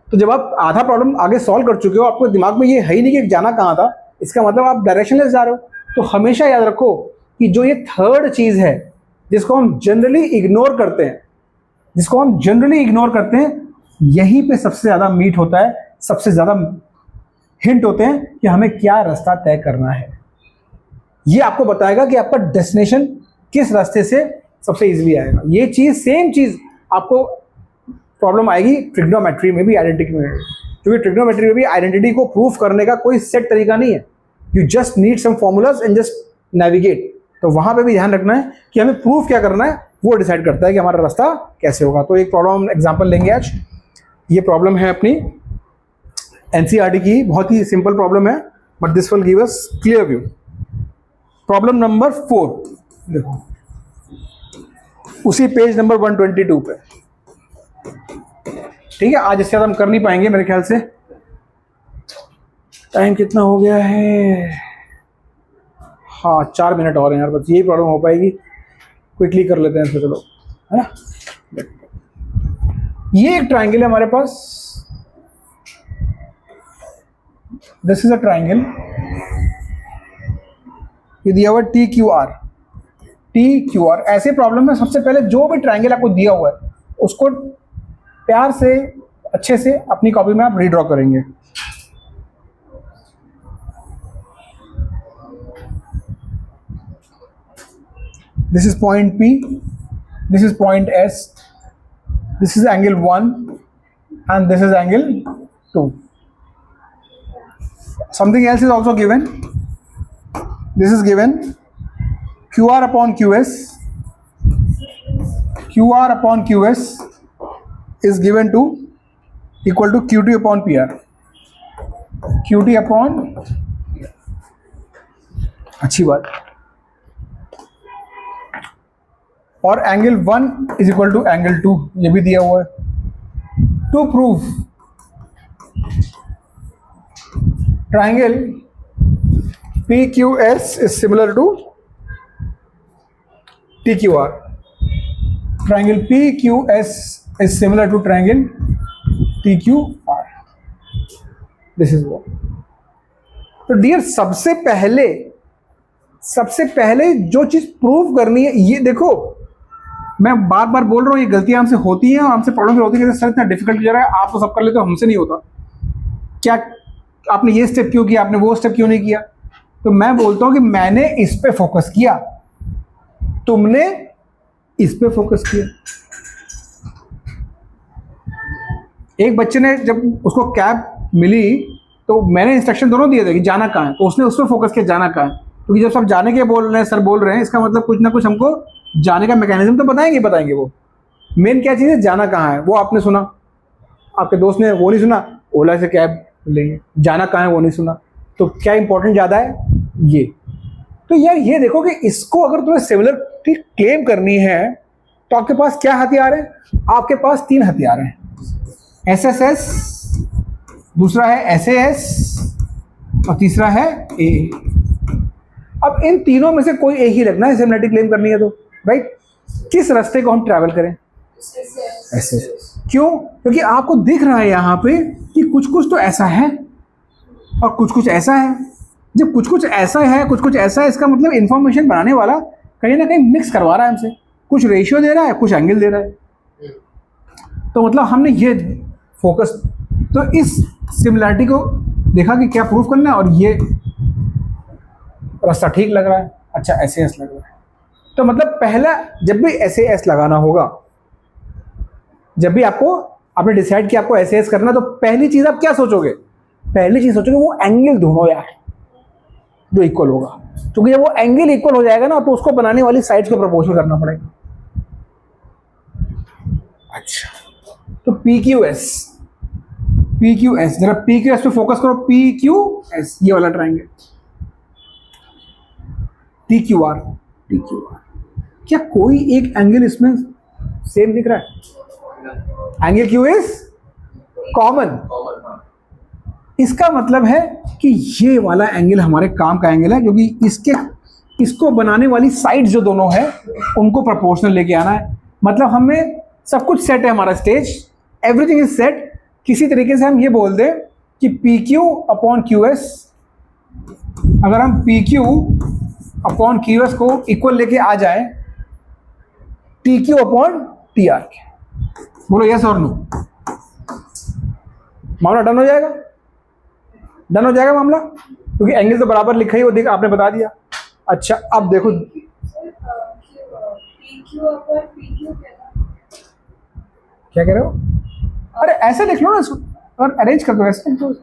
A: तो जब आप आधा प्रॉब्लम आगे सॉल्व कर चुके हो, आपको दिमाग में ये है ही नहीं कि जाना कहाँ था, इसका मतलब आप डायरेक्शनलेस जा रहे हो. तो हमेशा याद रखो कि जो ये थर्ड चीज़ है जिसको हम जनरली इग्नोर करते हैं, यहीं पे सबसे ज़्यादा मीट होता है, सबसे ज़्यादा हिंट होते हैं कि हमें क्या रास्ता तय करना है. ये आपको बताएगा कि आपका डेस्टिनेशन किस रास्ते से सबसे इजीली आएगा। ये चीज़ सेम चीज़ आपको प्रॉब्लम आएगी ट्रिग्नोमेट्री में भी, आइडेंटिटी में भी, क्योंकि ट्रिग्नोमेट्री में भी आइडेंटिटी को प्रूफ करने का कोई सेट तरीका नहीं है। You just need some formulas and just navigate. तो वहाँ पे भी ध्यान रखना है कि हमें प्रूफ क्या करना है, वो डिसाइड करता है कि हमारा रास्ता कैसे होगा। तो एक प्रॉब्लम हम एग्जाम्पल लेंगे आज। ये प्रॉब्लम है अपनी एनसीईआरटी की, बहुत ही सिंपल प्रॉब्लम है, but this will give us clear view. Problem number 4 देखो, उसी पेज नंबर 122 पे, ठीक है। आज इसके बाद हम कर नहीं पाएंगे मेरे ख्याल से, टाइम कितना हो गया है, हाँ 4 मिनट और हैं यार, बस यही प्रॉब्लम हो पाएगी, क्विकली कर लेते हैं इसको, चलो, है ना। ये एक ट्राइंगल है हमारे पास, दिस इज अ ट्राइंगल, ये दिया हुआ टी क्यू आर। ऐसे प्रॉब्लम में सबसे पहले जो भी ट्राइंगल आपको दिया हुआ है उसको प्यार से अच्छे से अपनी कॉपी में आप रीड्रॉ करेंगे। This is point P, this is point S, this is angle 1 and this is angle 2. Something else is also given. This is given QR upon QS. QR upon QS is given to equal to QT upon PR. QT upon, अच्छी बात, और angle 1 is equal to angle 2, ये भी दिया हुआ है। To prove triangle PQS is similar to TQR. Triangle PQS is similar to triangle TQR. This is what. तो डियर सबसे पहले जो चीज प्रूव करनी है, ये देखो मैं बार बार बोल रहा हूँ, ये गलतियां हमसे होती हैं और हमसे प्रॉब्लम होती है, सर इतना डिफिकल्ट जा रहा है, आप तो सब कर लेते हो, हमसे नहीं होता। क्या आपने ये स्टेप क्यों किया, आपने वो स्टेप क्यों नहीं किया? तो मैं बोलता हूँ कि मैंने इस पे फोकस किया, तुमने इस पे फोकस किया। एक बच्चे ने जब उसको कैब मिली तो मैंने इंस्ट्रक्शन दोनों दिए थे कि जाना कहाँ है, तो उसने उस पर फोकस किया जाना कहाँ है, क्योंकि जब सब जाने के बोल रहे हैं, सर बोल रहे हैं, इसका मतलब कुछ ना कुछ हमको जाने का मैकेनिज्म तो बताएंगे। वो मेन क्या चीज़ है, जाना कहाँ है वो आपने सुना, आपके दोस्त ने वो नहीं सुना, ओला से कैब लेंगे, जाना कहाँ है वो नहीं सुना, तो क्या इंपॉर्टेंट ज़्यादा है ये। तो यार ये देखो कि इसको अगर तुम्हें सिमिलरिटी क्लेम करनी है तो आपके पास क्या हथियार है, आपके पास 3 हथियार हैं, SSS, दूसरा है SAS और तीसरा है A। अब इन तीनों में से कोई एक ही लगना है सिमिलरिटी क्लेम करनी है तो, राइट। किस रास्ते को हम ट्रैवल करें? SS। क्यों? क्योंकि आपको दिख रहा है यहाँ पे कि कुछ कुछ तो ऐसा है और कुछ कुछ ऐसा है। जब कुछ कुछ ऐसा है, कुछ कुछ ऐसा है, इसका मतलब इंफॉर्मेशन बनाने वाला कहीं ना कहीं मिक्स करवा रहा है हमसे, कुछ रेशियो दे रहा है, कुछ एंगल दे रहा है। तो मतलब हमने ये फोकस, तो इस सिमिलरिटी को देखा कि क्या प्रूफ करना है, और ये रास्ता ठीक लग रहा है, अच्छा SAS लग रहा है। तो मतलब पहला जब भी SAS लगाना होगा, जब भी आपने डिसाइड किया आपको SAS करना, तो पहली चीज आप क्या सोचोगे? पहली चीज सोचोगे वो एंगल दोनों यार जो इक्वल होगा, क्योंकि जब वो एंगल इक्वल हो जाएगा ना तो उसको बनाने वाली साइड्स को प्रोपोर्शनल करना पड़ेगा। अच्छा, तो PQS जरा PQS पे फोकस करो, PQS ये वाला ट्राइंगल, TQR, क्या कोई एक एंगल इसमें सेम दिख रहा है? Angle Q is common. इसका मतलब है कि ये वाला एंगल हमारे काम का एंगल है, क्योंकि इसको बनाने वाली साइड्स जो दोनों है उनको प्रोपोर्शनल लेके आना है। मतलब हमें सब कुछ सेट है, हमारा स्टेज, एवरीथिंग इज सेट। किसी तरीके से हम ये बोल दें कि PQ अपॉन QS, अगर हम PQ अपॉन QS को इक्वल लेके आ जाए TQ अपॉन TR के, बोलो यस और नो, मामला डन हो जाएगा? डन हो जाएगा मामला, क्योंकि एंगल तो बराबर लिखा ही, वो देख आपने बता दिया। अच्छा अब देखो
B: PQ upon PQ कहना।
A: क्या कह रहे हो? अरे ऐसे लिख लो ना इसको, और अरेंज कर दो ऐसे, तो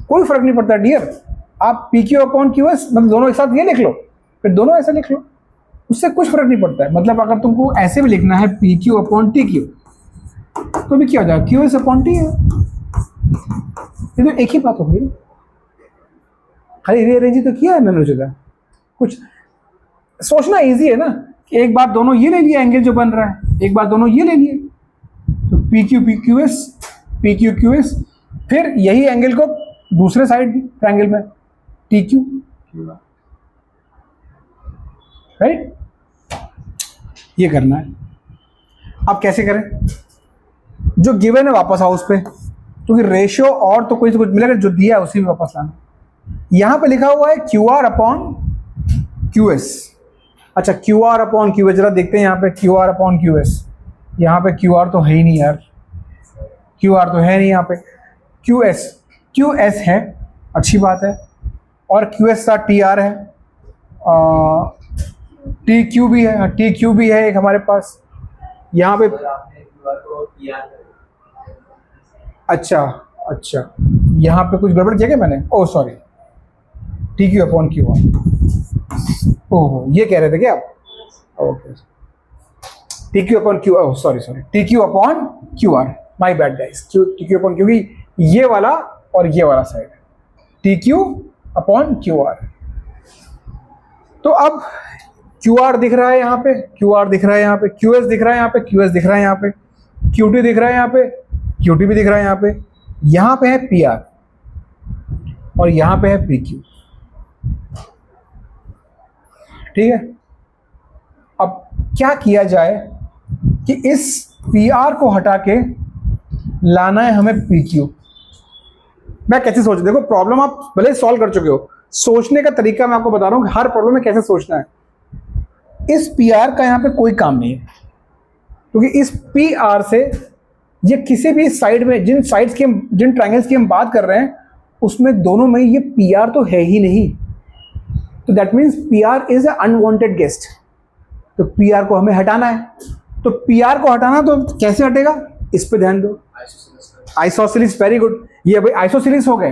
A: कोई फर्क नहीं पड़ता डियर। आप PQ अपॉन QS मतलब दोनों एक साथ ये लिख लो, फिर दोनों ऐसे लिख लो, उससे कुछ फर्क नहीं पड़ता है। मतलब अगर तुमको ऐसे भी लिखना है PQ अपॉन TQ तो भी क्या हो जाएगा, QS अपॉन T है। ये तो एक ही बात हो गई, खाली रीअरेंज ही तो किया है मैंने सोचा। कुछ सोचना इजी है ना, कि एक बार दोनों ये ले लिया एंगल जो बन रहा है, एक बार दोनों ये ले लिए, तो PQ PQS PQ QS, फिर यही एंगल को दूसरे साइड ट्रायंगल में TQ, राइट? ये करना है। अब कैसे करें? जो गिवन है वापस आओ उस पर, क्योंकि रेशियो और तो कुछ मिलेगा, जो दिया है उसी में वापस लाना। यहां पे लिखा हुआ है QR अपॉन QS। अच्छा, QR अपॉन QS जरा देखते हैं यहाँ पे, QR अपॉन QS। यहाँ पे QR तो है ही नहीं यार, QR तो है नहीं यहाँ पे। QS है, अच्छी बात है, और QS साथ TR है, TQ भी है, TQ भी है एक हमारे पास यहाँ पे। अच्छा, यहाँ पे कुछ गड़बड़ किया क्या मैंने? Oh sorry, TQ upon QR। ओह ये कह रहे थे क्या आप? Okay, TQ upon Q, oh sorry TQ upon QR, my bad guys. TQ upon, क्योंकि ये वाला और ये वाला साइड है, TQ अपॉन QR। तो अब QR दिख रहा है यहाँ पे, QR दिख रहा है यहाँ पे, QS दिख रहा है यहाँ पे, QS दिख रहा है यहाँ पे, QT दिख रहा है यहाँ पे, QT भी दिख रहा है यहाँ पे है PR और यहाँ पे है PQ। ठीक है, अब क्या किया जाए कि इस PR को हटा के लाना है हमें PQ। मैं कैसे सोच, देखो प्रॉब्लम आप भले सॉल्व कर चुके हो, सोचने का तरीका मैं आपको बता रहा हूँ कि हर प्रॉब्लम में कैसे सोचना है। इस PR का यहाँ पे कोई काम नहीं है, क्योंकि इस PR से ये किसी भी साइड में, जिन ट्रायंगल्स की हम बात कर रहे हैं उसमें दोनों में ये PR तो है ही नहीं, तो that means PR is a unwanted guest. तो PR को हमें हटाना है, तो PR को हटाना तो कैसे हटेगा, इस पे ध्यान दो, आइसोसेलेस। वेरी गुड, ये भाई आइसोसेलेस हो गए,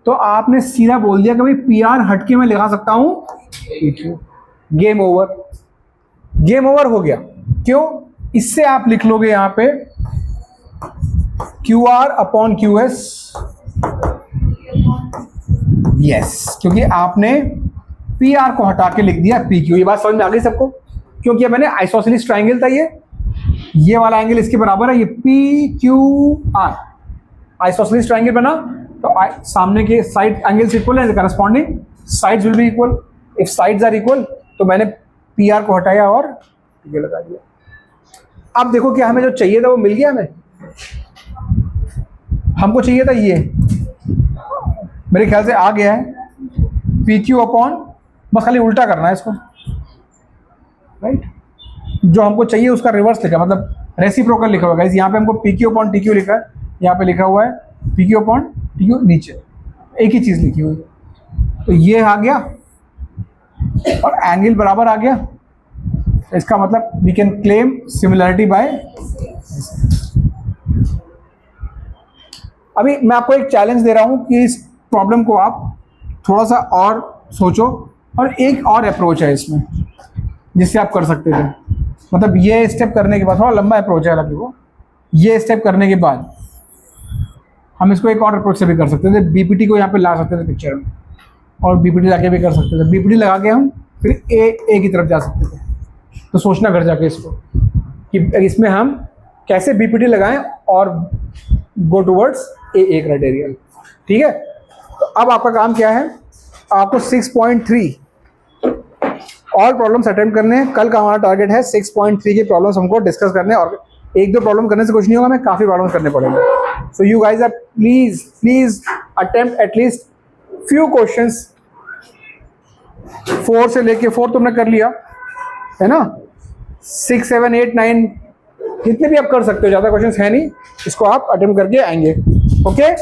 A: तो आपने सीधा बोल दिया कि भाई PR हट के मैं लगा सकता हूं PQ। Game over, game over हो गया। क्यों? इससे आप लिख लोगे यहां पे QR अपॉन QS। यस, क्योंकि आपने PR को हटा के लिख दिया PQ। ये बात समझ में आ गई सबको? क्योंकि मैंने आइसोसेलेस ट्रायंगल था ये वाला एंगल इसके बराबर है, ये PQR आइसोसेलेस ट्रायंगल बना, तो सामने के साइड एंगल्स इक्वल है, corresponding sides will be equal. If sides are equal तो मैंने PR को हटाया और ये लगा दिया। अब देखो कि हमें जो चाहिए था वो मिल गया हमें। हमको चाहिए था ये, मेरे ख्याल से आ गया है, PQ अपॉन, बस खाली उल्टा करना है इसको, राइट? जो हमको चाहिए उसका रिवर्स लिखा, मतलब रेसिप्रोकल लिखा हुआ है। यहाँ पे हमको PQ अपॉन TQ लिखा है, यहाँ पे लिखा हुआ है PQ अपॉन TQ, नीचे एक ही चीज़ लिखी हुई। तो ये आ गया और एंगल बराबर आ गया, इसका मतलब we can claim similarity by. अभी मैं आपको एक चैलेंज दे रहा हूँ कि इस प्रॉब्लम को आप थोड़ा सा और सोचो, और एक और अप्रोच है इसमें जिससे आप कर सकते थे। मतलब ये स्टेप करने के बाद, थोड़ा लंबा अप्रोच है हालांकि वो, ये स्टेप करने के बाद हम इसको एक और अप्रोच से भी कर सकते थे। BPT को यहाँ पे ला सकते थे पिक्चर में, और BPT लाके भी कर सकते थे। BPT लगा के हम फिर ए की तरफ जा सकते थे। तो सोचना घर जाके इसको कि इसमें हम कैसे BPT लगाएं और गो टूवर्ड्स ए क्राइटेरिया। ठीक है, तो अब आपका काम क्या है, आपको 6.3 और प्रॉब्लम्स अटेम्प्ट करने हैं। कल का हमारा टारगेट है 6.3 की प्रॉब्लम्स हमको डिस्कस करने हैं, और एक दो प्रॉब्लम करने से कुछ नहीं होगा, हमें काफ़ी प्रॉब्लम्स करने पड़ेंगे। So you guys are please attempt at least few questions. 4 से लेके 4 तुमने कर लिया है ना, 6, 7, 8, 9 जितने भी आप कर सकते हो, ज़्यादा क्वेश्चंस है नहीं, इसको आप अटेम्प्ट करके आएंगे। ओके।